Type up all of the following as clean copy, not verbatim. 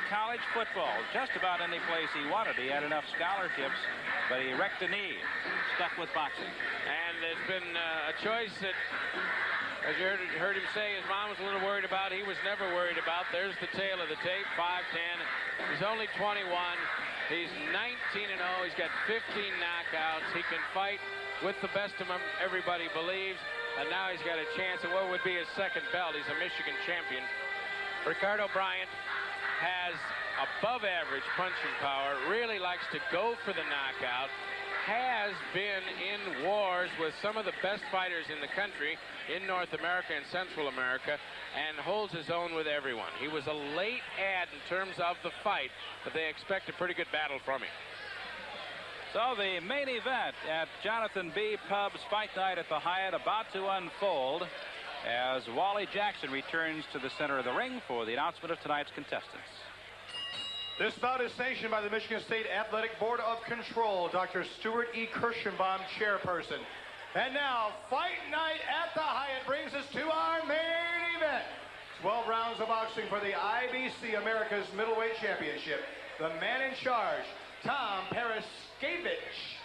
college football. Just about any place he wanted. He had enough scholarships, but he wrecked a knee. Stuck with boxing. And there's been a choice that, as you heard him say, his mom was a little worried about. He was never worried about. There's the tail of the tape, 5'10". He's only 21. He's 19-0. He's got 15 knockouts. He can fight with the best of them, everybody believes. And now he's got a chance at what would be his second belt. He's a Michigan champion. Ricardo Bryant has above-average punching power, really likes to go for the knockout, has been in wars with some of the best fighters in the country, in North America and Central America, and holds his own with everyone. He was a late add in terms of the fight, but they expect a pretty good battle from him. So the main event at Jonathan B. Pub's Fight Night at the Hyatt about to unfold as Wally Jackson returns to the center of the ring for the announcement of tonight's contestants. This bout is sanctioned by the Michigan State Athletic Board of Control, Dr. Stuart E. Kirschenbaum, chairperson. And now, Fight Night at the Hyatt brings us to our main event. 12 rounds of boxing for the IBC America's Middleweight Championship. The man in charge, Tom Paraskevich.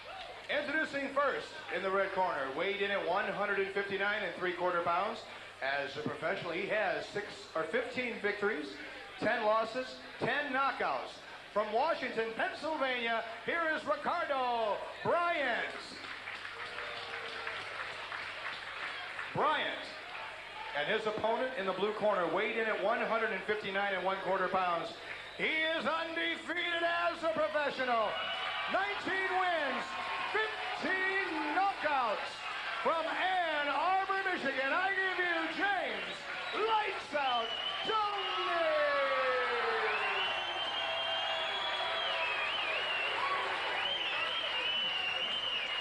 Introducing first in the red corner, weighed in at 159 3/4 pounds. As a professional, he has 15 victories, 10 losses, 10 knockouts. From Washington, Pennsylvania, here is Ricardo Bryant. Bryant and his opponent in the blue corner, weighed in at 159 1/4 pounds. He is undefeated as a professional. 19 wins, 15 knockouts. From Ann Arbor, Michigan, I give you James Lights Out Toney.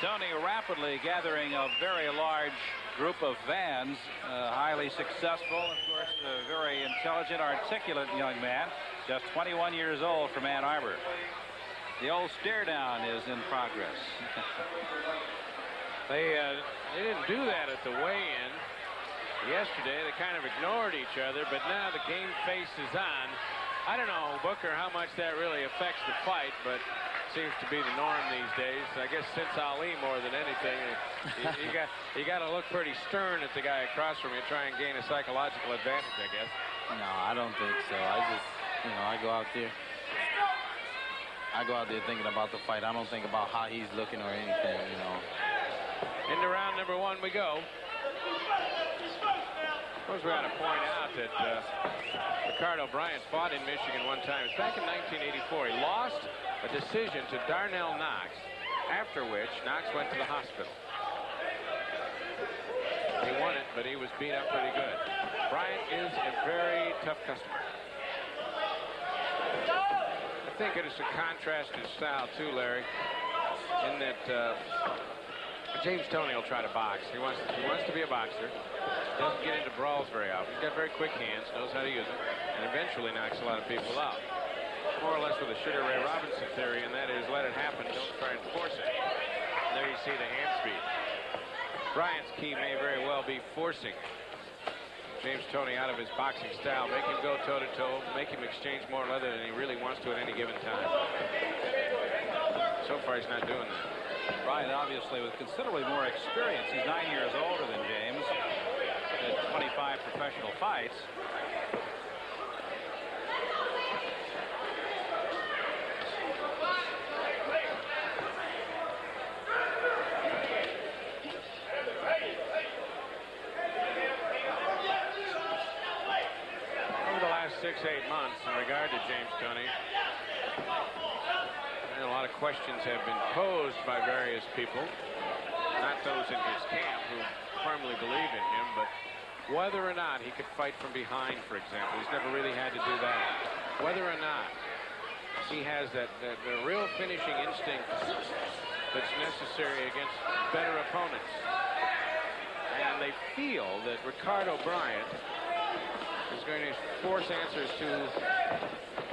Toney rapidly gathering a very large group of fans, highly successful, of course, a very intelligent, articulate young man, just 21 years old from Ann Arbor. The old stare down is in progress. They didn't do that at the weigh-in yesterday. They kind of ignored each other, but now the game face is on. I don't know, Booker, how much that really affects the fight, but seems to be the norm these days. I guess since Ali more than anything, you got to look pretty stern at the guy across from you, try and gain a psychological advantage, I guess. No, I don't think so. I just, I go out there thinking about the fight. I don't think about how he's looking or anything, Into round number one we go. Of course, we got to point out that Ricardo Bryant fought in Michigan one time. It was back in 1984. He lost a decision to Darnell Knox, after which Knox went to the hospital. He won it, but he was beat up pretty good. Bryant is a very tough customer. I think it is a contrasted style too, Larry, in that James Toney will try to box. He wants to be a boxer. Doesn't get into brawls very often. He's got very quick hands, knows how to use them, and eventually knocks a lot of people out. More or less with the Sugar Ray Robinson theory, and that is let it happen, don't try and force it. And there you see the hand speed. Bryant's key may very well be forcing James Toney out of his boxing style, make him go toe-to-toe, make him exchange more leather than he really wants to at any given time. So far, he's not doing that. Bryant, obviously, with considerably more experience. He's 9 years older than James. Had 25 professional fights. Over the last 6-8 months, in regard to James Toney, a lot of questions have been posed by various people, not those in his camp who firmly believe in him, but whether or not he could fight from behind, for example. He's never really had to do that. Whether or not he has the real finishing instinct that's necessary against better opponents. And they feel that Ricardo Bryant is going to force answers to,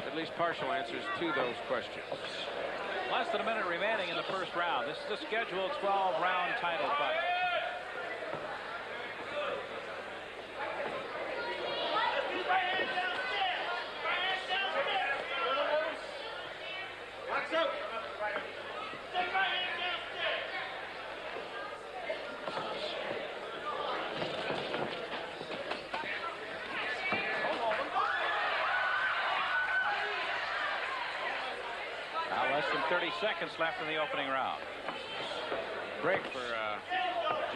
at least partial answers to those questions. Less than a minute remaining in the first round. This is a scheduled 12-round title fight. Less than 30 seconds left in the opening round. Break for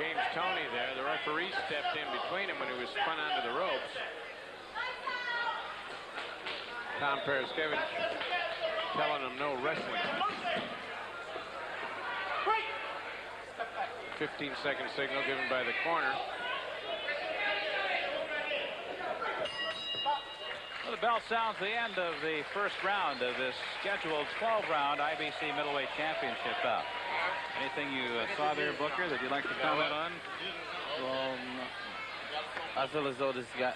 James Toney there. The referee stepped in between him when he was spun onto the ropes. Tom Paraskevich telling him no wrestling. 15-second signal given by the corner. Well, the bell sounds the end of the first round of this scheduled 12-round IBC Middleweight Championship bout. Anything you saw there, Booker, that you'd like to comment on? I feel as though this guy,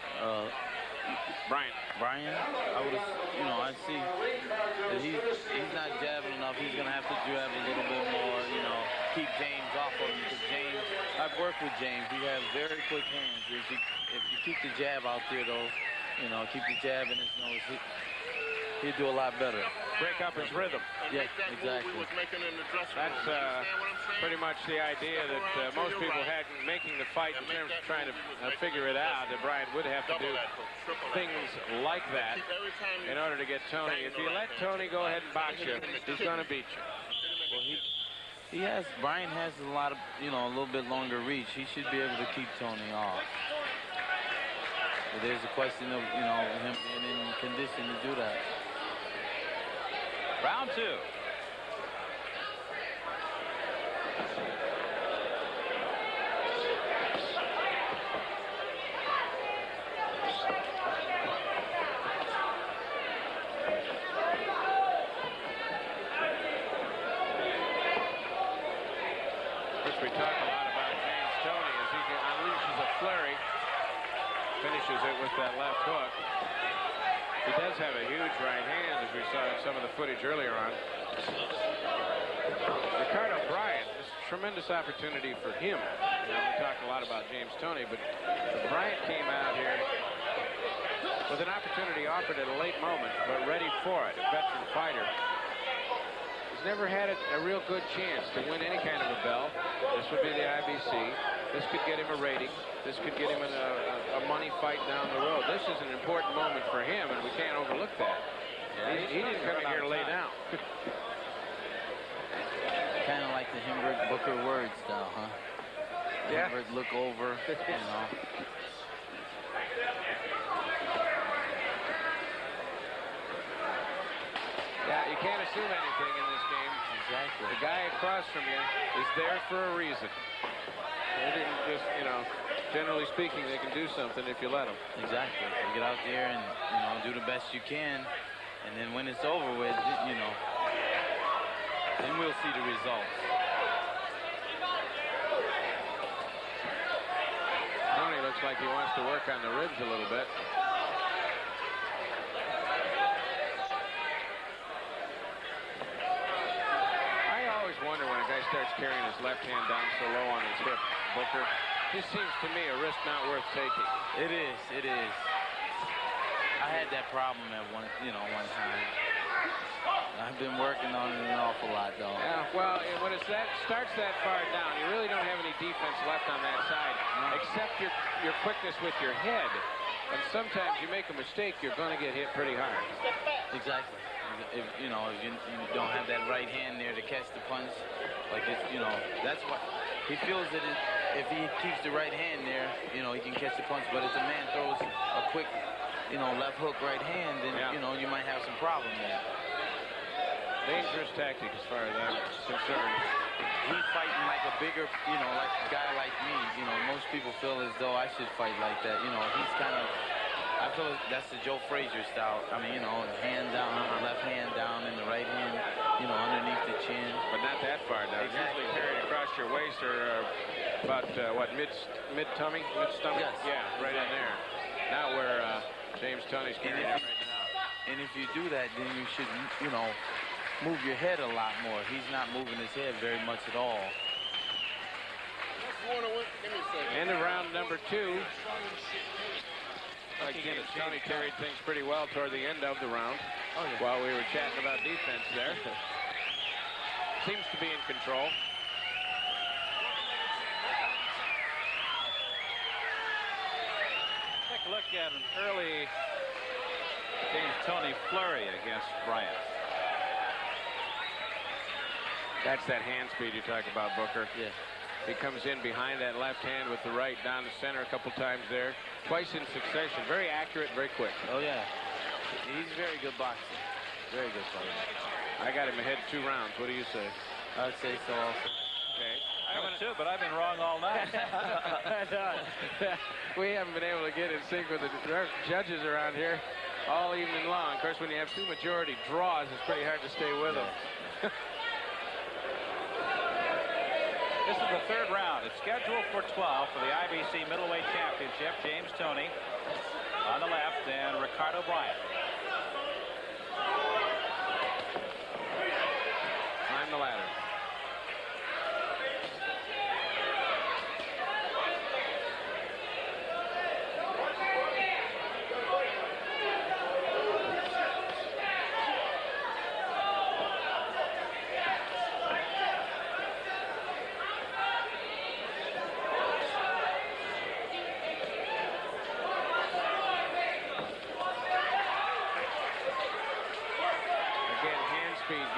Bryant, I would, I see that he's not jabbing enough. He's gonna have to jab a little bit more, keep James off of him. Because James, I've worked with James. He has very quick hands. If you keep the jab out there, though, keep the jab in his nose, he'd do a lot better. Break up his rhythm. Yeah, exactly. That's pretty much the idea that most people had in making the fight in terms of trying to figure it out. That Bryant would have to do things like that in order to get Toney. If you let Toney go ahead and box you, he's going to beat you. Well, Bryant has a lot of, a little bit longer reach. He should be able to keep Toney off. But there's a question of, him being in condition to do that. Round 2. We talk a lot about James Toney as he unleashes a flurry, finishes it with that left hook. He does have a huge right hand, as we saw in some of the footage earlier on. Ricardo Bryant, this is a tremendous opportunity for him. Now, we talk a lot about James Toney, but Bryant came out here with an opportunity offered at a late moment, but ready for it. A veteran fighter. He's never had a real good chance to win any kind of a belt. This would be the IBC. This could get him a rating. This could get him in a money fight down the road. This is an important moment for him, and we can't overlook that. Yeah, he didn't come in here to lay down. Kind of like the Himbert Booker words, though, huh? Yeah. Himbert look over, Yeah, you can't assume anything in this game. Exactly. The guy across from you is there for a reason. They didn't just, generally speaking, they can do something if you let them. Exactly. You get out there and, do the best you can. And then when it's over with, then we'll see the results. Toney looks like he wants to work on the ribs a little bit. Wonder when a guy starts carrying his left hand down so low on his hip, Booker. This seems to me a risk not worth taking. It is. I had that problem at one time. I've been working on it an awful lot, though. Yeah, well, when it starts that far down, you really don't have any defense left on that side, except your quickness with your head. And sometimes you make a mistake, you're going to get hit pretty hard. Exactly. If you don't have that right hand there to catch the punch, like it's, that's what he feels that if he keeps the right hand there, he can catch the punch. But if the man throws a quick, left hook right hand, then you might have some problem there. Dangerous tactic as far as I'm concerned. He's fighting like a bigger, like a guy like me. Most people feel as though I should fight like that. He's kind of. I feel that's the Joe Frazier style. I mean, hand down, left hand down, and the right hand, underneath the chin. But not that far down. Exactly. Usually carried across your waist or about, mid-tummy? Mid-stomach? Yes. Yeah, right in there. Not where James Toney's carrying it right now. And if you do that, then you should, move your head a lot more. He's not moving his head very much at all. End of round number 2. Like James Toney carried things pretty well toward the end of the round. Oh, yeah. While we were chatting about defense there. Seems to be in control. Take a look at an early James Toney flurry against Bryant. That's that hand speed you talk about, Booker. Yeah. He comes in behind that left hand with the right down the center a couple times there. Twice in succession. Very accurate, very quick. Oh, yeah. He's very good boxer. Very good fighter. I got him ahead 2 rounds. What do you say? I'd say so also. Okay. I would too, but I've been wrong all night. We haven't been able to get in sync with the judges around here all evening long. Of course, when you have 2 majority draws, it's pretty hard to stay with them. This is the 3rd round. It's scheduled for 12 for the IBC Middleweight Championship. James Toney on the left and Ricardo Bryant. Climb the ladder.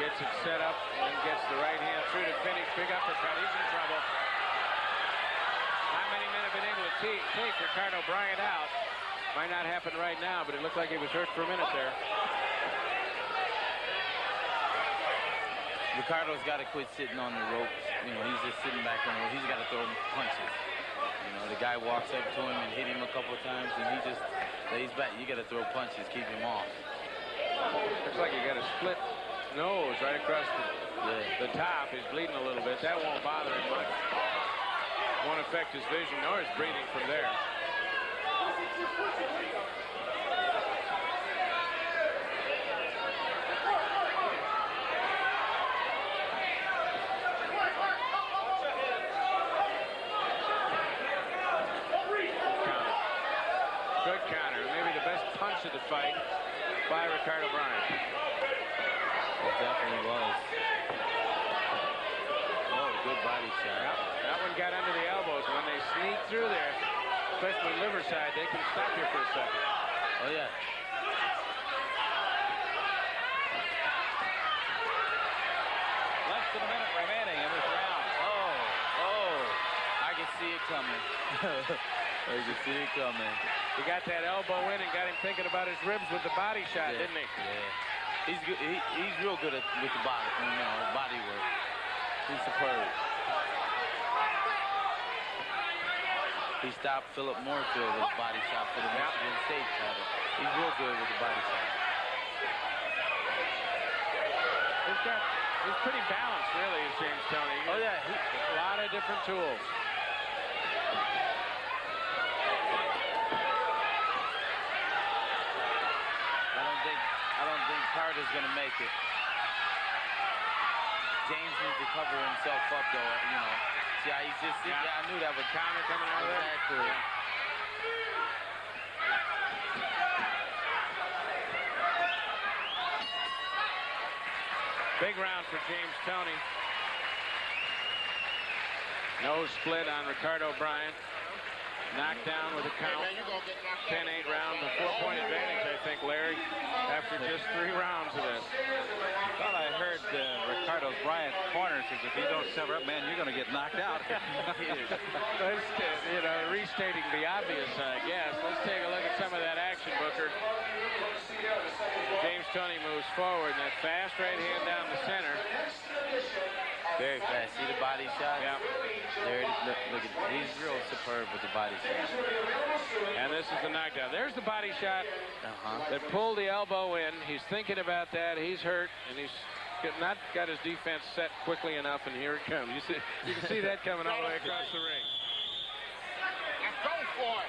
Gets it set up and gets the right hand through to finish. Big uppercut. He's in trouble. Not many men have been able to take Ricardo Bryant out. Might not happen right now, but it looked like he was hurt for a minute there. Ricardo's got to quit sitting on the ropes. You know, he's just sitting back on the ropes. He's got to throw punches. You know, the guy walks up to him and hit him a couple of times, and he just lays back. You got to throw punches, keep him off. Looks like you got a split nose right across the top. He's bleeding a little bit. That won't bother him much. Won't affect his vision nor his breathing from there. Counter. Good counter. Maybe the best punch of the fight by Ricardo Bryant. It definitely was. Oh, good body shot. Yep, that one got under the elbows. When they sneak through there, especially liver side, they can stop you for a second. Oh, yeah. Less than a minute remaining in this round. Oh. I can see it coming. I can see it coming. He got that elbow in and got him thinking about his ribs with the body shot, didn't he? Yeah. He's good. He's real good with the body, body work. He's superb. He stopped Philip Moorfield with a body shot for the Michigan State title. He's real good with the body shot. He's pretty balanced, really, is James Toney. Oh yeah, a lot of different tools. I don't think Carter's going to make it. James needs to cover himself up, though, you know. See how he's just sitting? Yeah, I knew that was counter coming out of that. Exactly. Yeah. Big round for James Toney. No split on Ricardo Bryant. Knocked down with a count. 10-8 round, a 4-point advantage, I think, Larry, after just 3 rounds of this. Well, I heard Ricardo Bryant corner says if you don't cover up, man, you're going to get knocked out. Let's, restating the obvious, I guess. Let's take a look at some of that action, Booker. James Toney moves forward, and that fast right hand down the center. Very fast. See the body shot? Yeah. There, look at, he's real superb with the body shot. And this is the knockdown. There's the body shot that pulled the elbow in. He's thinking about that. He's hurt, and he's not got his defense set quickly enough, and here it comes. You can see that coming all the way across the ring. Go for it.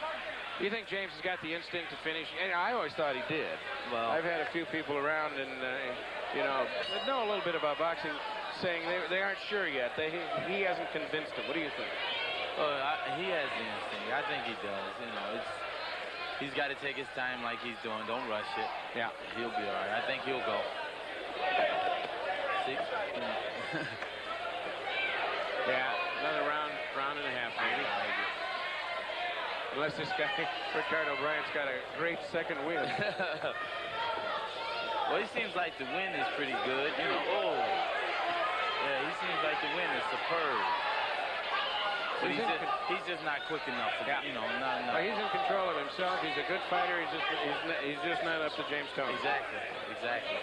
Do you think James has got the instinct to finish? And I always thought he did. Well, I've had a few people around and, that know a little bit about boxing saying they aren't sure yet. He hasn't convinced them. What do you think? He has the instinct. I think he does. You know, he's got to take his time like he's doing. Don't rush it. Yeah. He'll be all right. I think he'll go. 6. Yeah, another round and a half, maybe. Unless this guy, Ricardo Bryant's got a great second win. Well, he seems like the win is pretty good. You know, Yeah, he seems like the wind is superb. But he's just not quick enough. Yeah. You know, not enough. Well, he's in control of himself. He's a good fighter. He's just not up to James Toney. Exactly. Exactly.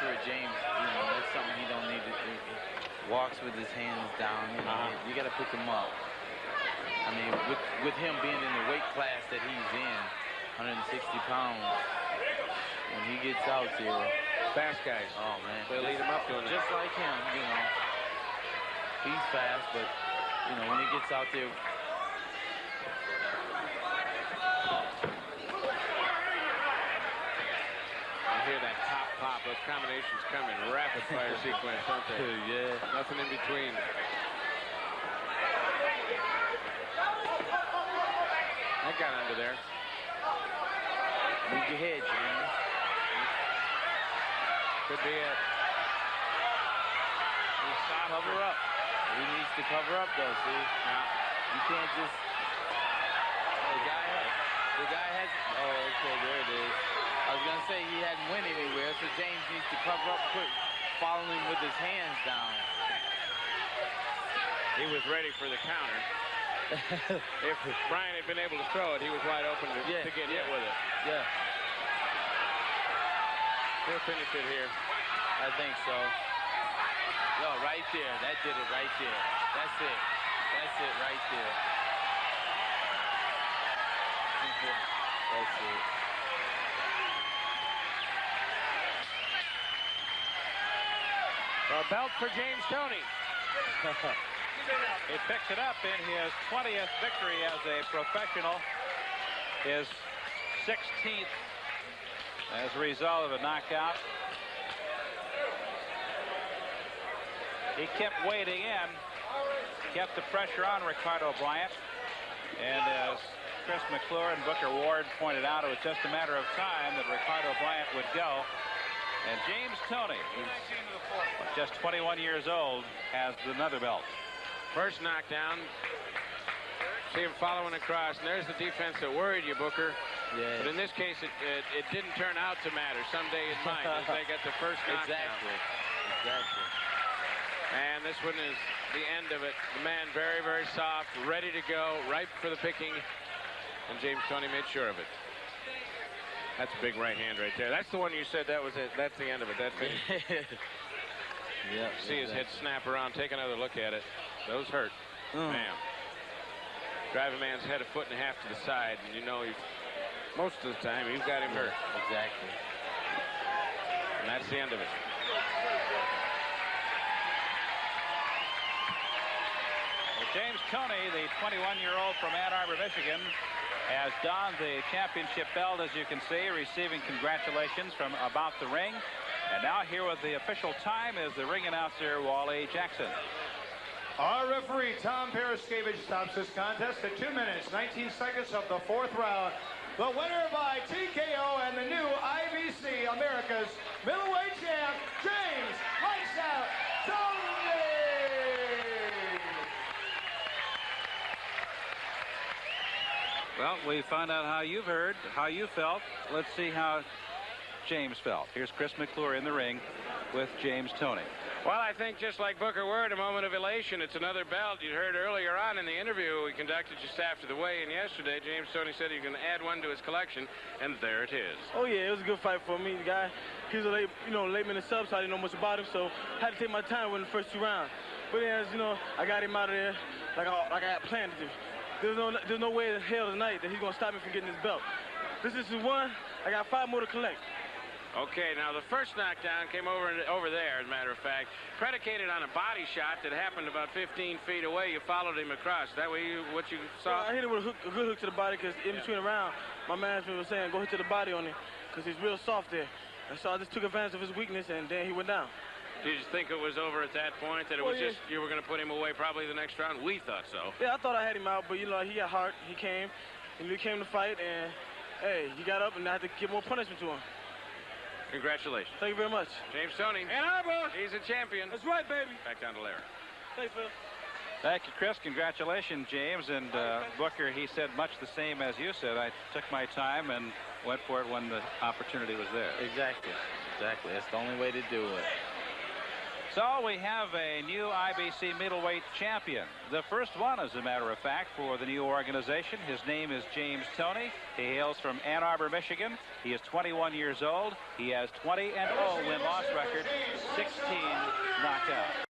Where James, you know, that's something he don't need to do. He walks with his hands down. You know, you got to pick him up. I mean, with him being in the weight class that he's in, 160 pounds, when he gets out there, Fast guys. oh man, They'll lead him up to him. just like him. You know, he's fast, but you know, when he gets out there. Hear that top pop. Those combinations come in rapid fire sequence, don't they? Yeah. Nothing in between. That got under there. Move your head, James. Could be it. Cover up. He needs to cover up, though, see? You can't just... The guy has... Oh, okay, there it is. I was going to say he hadn't went anywhere, so James needs to cover up quick, following him with his hands down. He was ready for the counter. If Bryant had been able to throw it, he was wide open to get hit with it. Yeah. He'll finish it here. I think so. Yo, right there. That did it right there. That's it. That's it right there. That's it. A belt for James Toney. He picks it up in his 20th victory as a professional, his 16th as a result of a knockout. He kept wading in, kept the pressure on Ricardo Bryant, and as Chris McClure and Booker Ward pointed out, it was just a matter of time that Ricardo Bryant would go. And James Toney, who's just 21 years old, has another belt. First knockdown. See him following across, and there's the defense that worried you, Booker. Yeah. But in this case, it didn't turn out to matter. Someday it might, as they get the first knockdown. Exactly. And this one is the end of it. The man very, very soft, ready to go, ripe for the picking. And James Toney made sure of it. That's a big right hand right there. That's the one you said that was it. That's the end of it. That's it. Yeah. See his head snap around. Take another look at it. Those hurt. Bam. Drive a man's head a foot and a half to the side, and you know most of the time you've got him hurt. Exactly. And that's the end of it. James Toney, the 21-year-old from Ann Arbor, Michigan, has donned the championship belt, as you can see, receiving congratulations from about the ring. And now here with the official time is the ring announcer, Wally Jackson. Our referee, Tom Paraskevich, stops this contest at 2 minutes, 19 seconds of the 4th round. The winner by TKO and the new IBC America's middleweight champ, James Lights Out Toney! Well, we found out how you've heard, how you felt. Let's see how James felt. Here's Chris McClure in the ring with James Toney. Well, I think just like Booker Ward, a moment of elation. It's another belt. You heard earlier on in the interview we conducted just after the weigh-in yesterday. James Toney said he can add one to his collection, and there it is. Oh yeah, it was a good fight for me. The guy, he was a late, late minute sub, so I didn't know much about him, so I had to take my time with the first 2 rounds. But as I got him out of there like I had planned to do. There's no way in hell tonight that he's gonna stop me from getting this belt. This is 1. I got 5 more to collect. Okay, now the first knockdown came over there, as a matter of fact, predicated on a body shot that happened about 15 feet away. You followed him across. That way, what you saw? Well, I hit him with a good hook to the body because in between the round, my management was saying go hit to the body on him because he's real soft there. And so I just took advantage of his weakness, and then he went down. Did you think it was over at that point, that it was just you were going to put him away probably the next round? We thought so. Yeah, I thought I had him out, but he got heart. He came to fight, and hey, he got up, and I had to give more punishment to him. Congratulations. Thank you very much. James Toney. Ann Arbor. He's a champion. That's right, baby. Back down to Larry. Thanks, Phil. Thank you, Chris. Congratulations, James. And Booker, he said much the same as you said. I took my time and went for it when the opportunity was there. Exactly. Exactly. That's the only way to do it. So we have a new IBC middleweight champion. The first one, as a matter of fact, for the new organization. His name is James Toney. He hails from Ann Arbor, Michigan. He is 21 years old. He has 20-0 win-loss record, 16 knockouts.